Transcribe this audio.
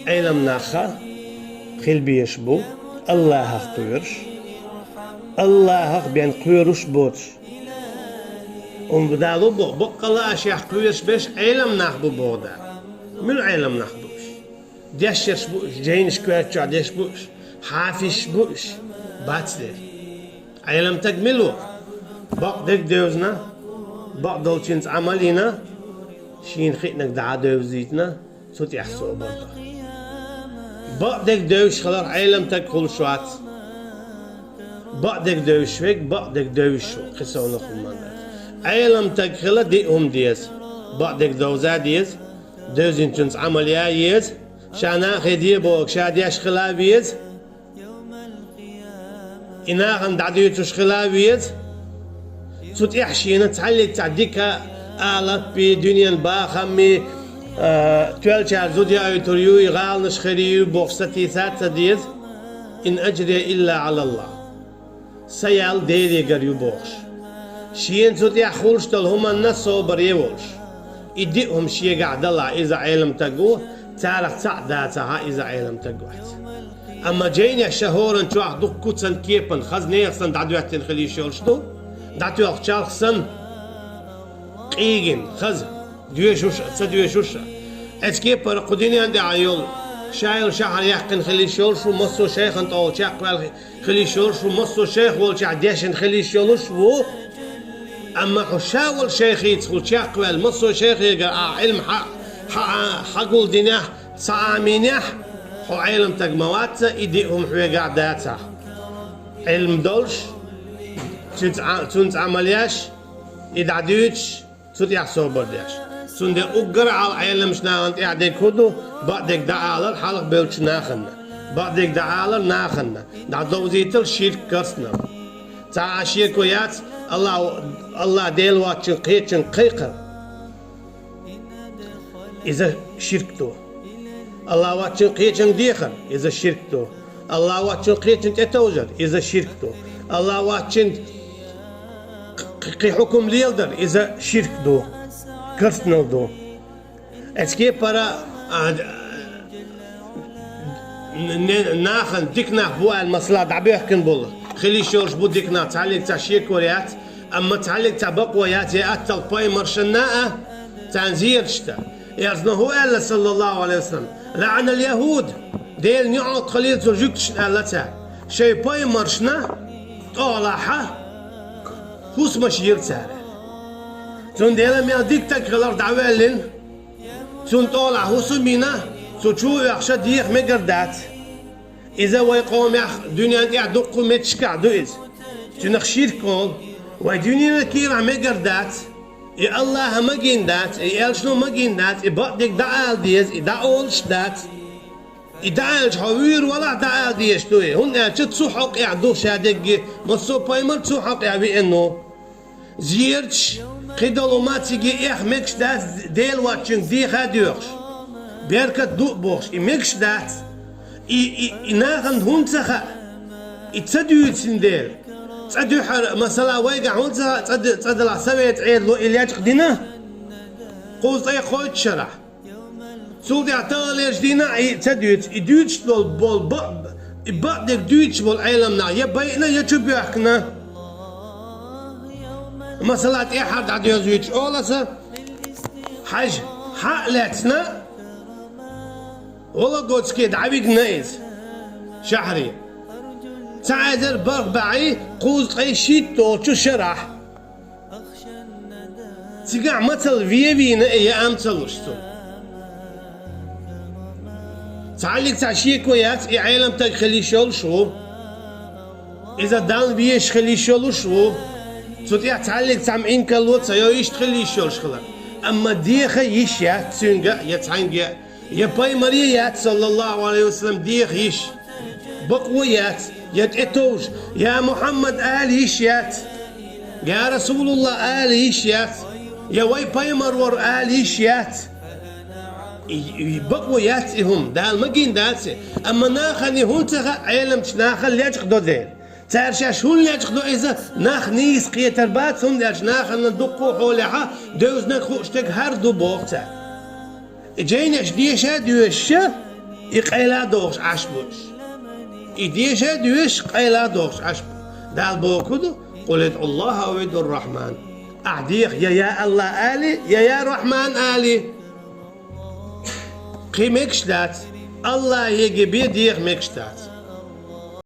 Eylem nakha khilbiyeş bu. Allah'a kuyur. Allah'a ben kuyuruş bu. Umdalı bu kala aşağı kuyuruş beş eylem nah bu boğda. Mül eylem nah bu. Deşş bu. Ceyniş kuyatça deş bu. Hafiş bu. Batsler. Eylem tekmilu. Bak dek dövzna. Bak dolçins amalina. Şin khitnak daha dövzitna. Sut yahsu barda. Bak dövüş kadar eylem tek konuşuat. Bak dövüş vek, bak dövüş kısa onu kullanır. Eylem tek kıla diyum diyez. Bak dövza diyez. Dövzin çüns ameliya yez. Şana hediye boğuk, şadiyaş kıla biyez. İnağın dadiyo tuşkıla biyez. Sut ihşiyene تعلق تعديك آلات بدنيا باخمي تولشار زوديا يتريو يغال نشخريو بوفستي ثات ديز إن أجري إلا على الله سيال ديري غريو بوخش شين زوديا خولش تلهم الناس بريولش يديهم شي قاعد الله إذا علم تقوه تعرف تعداتها إذا علم تقوه أما جيني شهورا تروح دوك كوتسن كيبن خزني يخسن دعواتين خلي شولشتو دعتو يخشال خسن قيقين خز دويشوش تدويشوشة اسكي بر قديني عندي عيول شايل شهر يحقن خلي شولشو مصو شيخ انت اول شاق خلي شولشو مصو شيخ وول شعديشن خلي شولشو اما حشاول شيخ يدخل شاق مصو شيخ يقرا علم حقول دينه صامينه حو علم تجموات يديهم حوي قعداتها علم دولش تونت عملياش يدعديوش تود يحسو برديش سند أقرأ على علم شناغن يعدي كودو بعدك دعالر حلق بيلش ناخنا بعدك دعالر ناخنا دعدو زيتل شرك كرسنا تا شرك ويات الله ديل واتشن قيتشن قيقر إذا شركتو الله واتشن قيتشن ديخر إذا شركتو الله واتشن قيتشن تتوجر إذا شركتو الله واتشن قي حكم ليلدر إذا شرك دو كرسنل دو اسكي برا ناخن ديكنا بوا المصلحة دعبي يحكن بول خلي شورش بو ديكنا تعلق تشيك وريات أما تعلق تبقويات يأتل باي مرشناء تنزير شتا يرزنه هو قال صلى الله عليه وسلم لعن اليهود ديل نعط خليل زوجكش قالتها شي باي مرشنا طالحة خوس مشير سارة تون ديلا ميا ديك تكرر دعوالين تون طالع خوسو مينا تون شو يخشى ديخ مقردات إذا ويقوم يخ دنيا يعدقو متشكع دوئز تون خشير كول ودنيا كيرا مقردات يا الله مجين دات يا شنو مجين دات يبقدك دعال ديز يدعولش دات يدعالش حوير ولا دعال ديش توي هون تشو حق يعدو شادق مصو بايمر تشو حق يعبي إنه زيرتش قدلو ما تيجي مكش دات ديل واتشن دي خاديوش بيركت دوق بوش مكش دات ناخن هون تخا يتصديو تسنديل تصديو مثلا ويقع هون تصد العصبية عيد لو إلياج قدينا قوز أي خويت شرح سولدي عطالي جدينا تصديو يدوتش بول يبقدك دوتش بول عالمنا يبينا يتشبه يحكنا مثلا حد عدو يزويتش أولاسا حاج حقلتنا والله قوتس كيد عبيق نايز شحري تعادر بربعي قوز قي شيت توتشو شرح تقع مثل فينا يا أمثلشتو تعلق تعشيك ويات عالم تخلي شول شو إذا دان بيش خلي شول شو تطيع تعلق تعم إنك الوت سيعيش تخلي شول شخلا أما ديخ يشيا تسونجا يتعنجا يا باي مريات صلى الله عليه وسلم ديخ يش بقويات يتأتوش يا محمد آل يشيات يا رسول الله آل يشيات يا واي باي مرور آل يشيات بقوياتهم دال مجين دالسي أما ناخني هون تخا علم ناخن ليش قدو ذيل تعرفش هون ليش قدو إذا ناخ نيس قيتر بات هم ليش ناخن ندقو حولها دوز نخوشتك هر دو بوقتا جينش ديشا دوشة يقيلا دوغش عشبوش إديشة دوش قيلا دوغش عشبو دال بوكودو قل ادعوا الله أو ادعوا الرحمن أعديخ يا الله آلي يا رحمن آلي قي مكشتات الله يجي بيديخ مكشتات